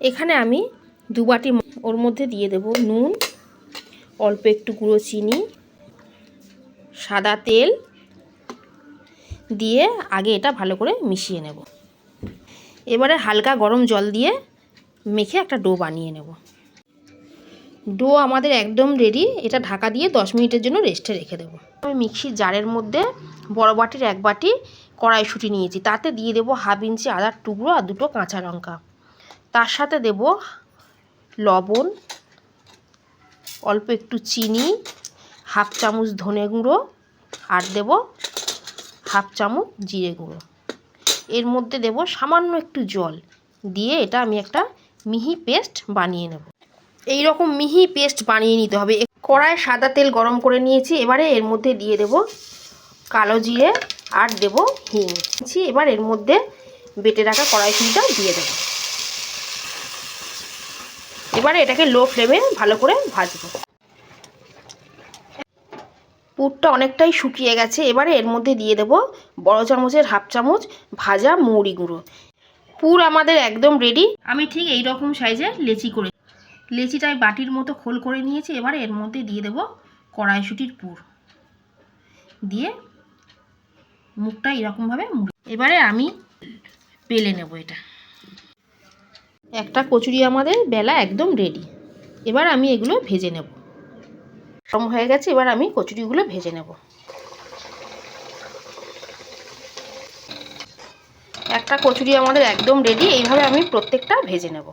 এখানে আমি 2 বাটি ওর মধ্যে দিয়ে দেব নুন, অল্প একটু গুঁড়ো চিনি, সাদা তেল দিয়ে আগে এটা ভালো করে মিশিয়ে নেব। এবারে হালকা গরম জল দিয়ে মেখে একটা ডো বানিয়ে নেব। ডো আমাদের একদম রেডি। এটা ঢাকা দিয়ে 10 মিনিটের জন্য রেস্টে রেখে দেবো। আমি মিক্সির জারের মধ্যে বড় বাটির 1 বাটি কড়াইশুঁটি নিয়েছি। তাতে দিয়ে দেবো 1/2 ইঞ্চি আদার টুকরো আর 2টো কাঁচা লঙ্কা। তার সাথে দেব লবণ, অল্প একটু চিনি, 1/2 চামচ ধনে গুঁড়ো আর দেব 1/2 চামচ জিরে গুঁড়ো। এর মধ্যে দেব সামান্য একটু জল দিয়ে এটা আমি একটা মিহি পেস্ট বানিয়ে নেব। এই রকম মিহি পেস্ট বানিয়ে নিতে হবে। কড়ায় সাদা তেল গরম করে নিয়েছি। এবারে এর মধ্যে দিয়ে দেব কালো জিরে আর দেব হিং। এবার এর মধ্যে বেটে রাখা কড়াইশুঁটিটা দিয়ে দেব। এবারে এটাকে লো ফ্লেমে ভালো করে ভাজবো। পুরটা অনেকটাই শুকিয়ে গেছে। এবারে এর মধ্যে দিয়ে দেব বড় চামচের 1/2 চামচ ভাজা মৌরি গুঁড়ো। পুর আমাদের একদম রেডি। আমি ঠিক এই রকম সাইজে লেচি করে লেচিটাই বাটির মতো খোল করে নিয়েছি। এবারে এর মধ্যে দিয়ে দেব কড়াইশুঁটির পুর দিয়ে মুখটা এরকমভাবে। এবারে আমি বেলে নেব। এটা একটা কচুরি আমাদের বেলা একদম রেডি। এবার আমি এগুলো ভেজে নেব। গরম হয়ে গেছে। এবার আমি কচুরিগুলো ভেজে নেব। একটা কচুরি আমাদের একদম রেডি। এইভাবে আমি প্রত্যেকটা ভেজে নেব।